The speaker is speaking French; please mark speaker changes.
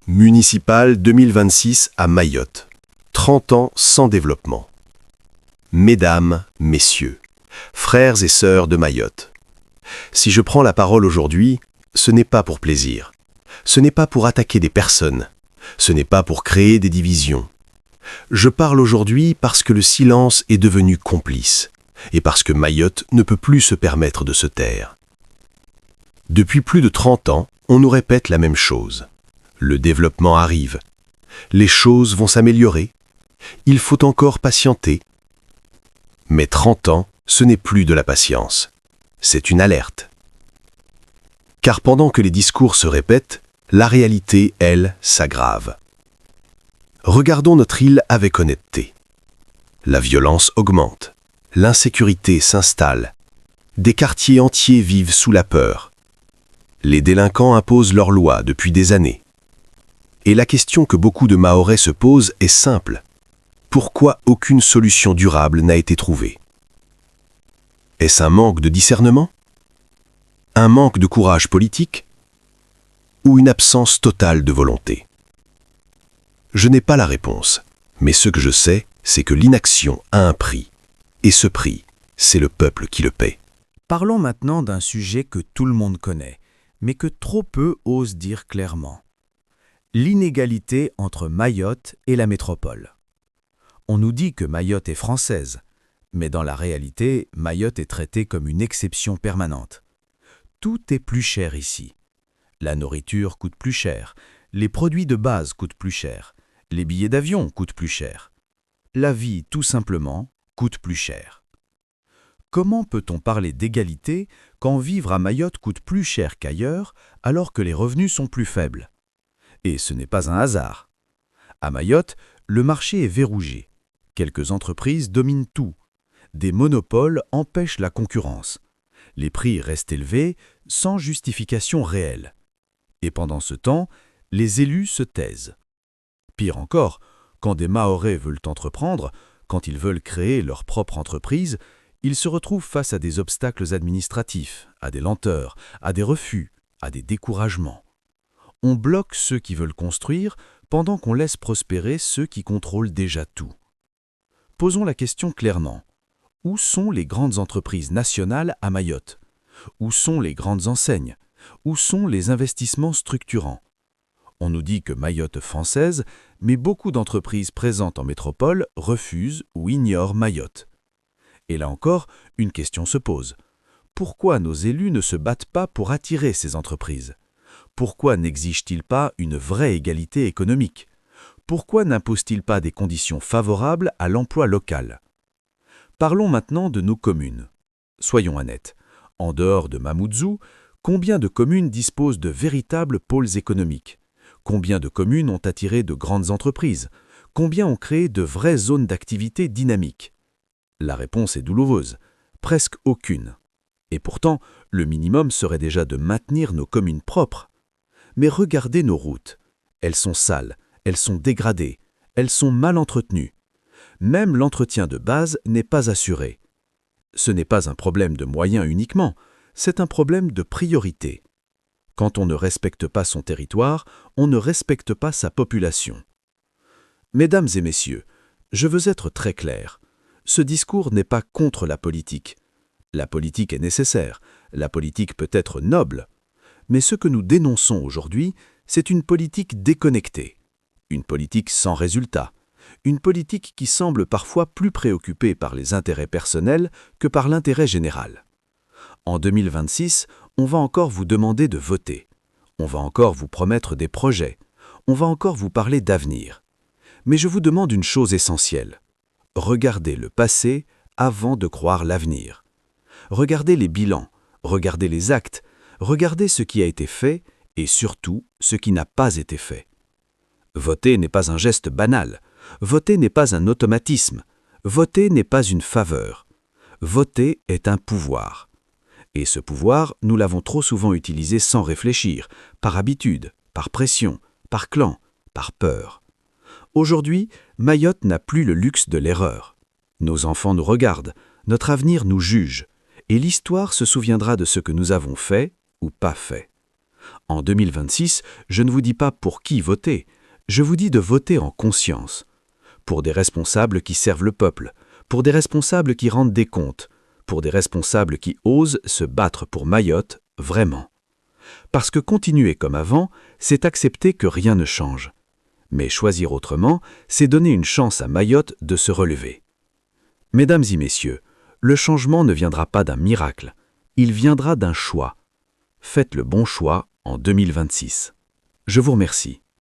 Speaker 1: Municipal 2026 à Mayotte. 30 ans sans développement. Mesdames, messieurs, frères et sœurs de Mayotte. Si je prends la parole aujourd'hui, ce n'est pas pour plaisir. Ce n'est pas pour attaquer des personnes. Ce n'est pas pour créer des divisions. Je parle aujourd'hui parce que le silence est devenu complice et parce que Mayotte ne peut plus se permettre de se taire. Depuis plus de 30 ans, on nous répète la même chose. Le développement arrive. Les choses vont s'améliorer. Il faut encore patienter. Mais 30 ans, ce n'est plus de la patience. C'est une alerte. Car pendant que les discours se répètent, la réalité, elle, s'aggrave. Regardons notre île avec honnêteté. La violence augmente. L'insécurité s'installe. Des quartiers entiers vivent sous la peur. Les délinquants imposent leurs lois depuis des années. Et la question que beaucoup de Mahorais se posent est simple. Pourquoi aucune solution durable n'a été trouvée? Est-ce un manque de discernement? Un manque de courage politique? Ou une absence totale de volonté? Je n'ai pas la réponse, mais ce que je sais, c'est que l'inaction a un prix. Et ce prix, c'est le peuple qui le paie.
Speaker 2: Parlons maintenant d'un sujet que tout le monde connaît, mais que trop peu osent dire clairement. L'inégalité entre Mayotte et la métropole. On nous dit que Mayotte est française, mais dans la réalité, Mayotte est traitée comme une exception permanente. Tout est plus cher ici. La nourriture coûte plus cher, les produits de base coûtent plus cher, les billets d'avion coûtent plus cher. La vie, tout simplement, coûte plus cher. Comment peut-on parler d'égalité quand vivre à Mayotte coûte plus cher qu'ailleurs alors que les revenus sont plus faibles? Et ce n'est pas un hasard. À Mayotte, le marché est verrouillé. Quelques entreprises dominent tout. Des monopoles empêchent la concurrence. Les prix restent élevés sans justification réelle. Et pendant ce temps, les élus se taisent. Pire encore, quand des Mahorais veulent entreprendre, quand ils veulent créer leur propre entreprise, ils se retrouvent face à des obstacles administratifs, à des lenteurs, à des refus, à des découragements. On bloque ceux qui veulent construire pendant qu'on laisse prospérer ceux qui contrôlent déjà tout. Posons la question clairement. Où sont les grandes entreprises nationales à Mayotte? Où sont les grandes enseignes? Où sont les investissements structurants? On nous dit que Mayotte est française, mais beaucoup d'entreprises présentes en métropole refusent ou ignorent Mayotte. Et là encore, une question se pose. Pourquoi nos élus ne se battent pas pour attirer ces entreprises? Pourquoi n'exigent-ils pas une vraie égalité économique? Pourquoi n'imposent-ils pas des conditions favorables à l'emploi local? Parlons maintenant de nos communes. Soyons honnêtes. En dehors de Mamoudzou, combien de communes disposent de véritables pôles économiques? Combien de communes ont attiré de grandes entreprises? Combien ont créé de vraies zones d'activité dynamiques? La réponse est douloureuse. Presque aucune. Et pourtant, le minimum serait déjà de maintenir nos communes propres. Mais regardez nos routes. Elles sont sales, elles sont dégradées, elles sont mal entretenues. Même l'entretien de base n'est pas assuré. Ce n'est pas un problème de moyens uniquement, c'est un problème de priorité. Quand on ne respecte pas son territoire, on ne respecte pas sa population. Mesdames et messieurs, je veux être très clair. Ce discours n'est pas contre la politique. La politique est nécessaire, la politique peut être noble. Mais ce que nous dénonçons aujourd'hui, c'est une politique déconnectée, une politique sans résultat, une politique qui semble parfois plus préoccupée par les intérêts personnels que par l'intérêt général. En 2026, on va encore vous demander de voter, on va encore vous promettre des projets, on va encore vous parler d'avenir. Mais je vous demande une chose essentielle. Regardez le passé avant de croire l'avenir. Regardez les bilans, regardez les actes, regardez ce qui a été fait et surtout ce qui n'a pas été fait. Voter n'est pas un geste banal, voter n'est pas un automatisme, voter n'est pas une faveur. Voter est un pouvoir. Et ce pouvoir, nous l'avons trop souvent utilisé sans réfléchir, par habitude, par pression, par clan, par peur. Aujourd'hui, Mayotte n'a plus le luxe de l'erreur. Nos enfants nous regardent, notre avenir nous juge, et l'histoire se souviendra de ce que nous avons fait ou pas fait. En 2026, je ne vous dis pas pour qui voter, je vous dis de voter en conscience. Pour des responsables qui servent le peuple, pour des responsables qui rendent des comptes, pour des responsables qui osent se battre pour Mayotte, vraiment. Parce que continuer comme avant, c'est accepter que rien ne change. Mais choisir autrement, c'est donner une chance à Mayotte de se relever. Mesdames et messieurs, le changement ne viendra pas d'un miracle, il viendra d'un choix. Faites le bon choix en 2026. Je vous remercie.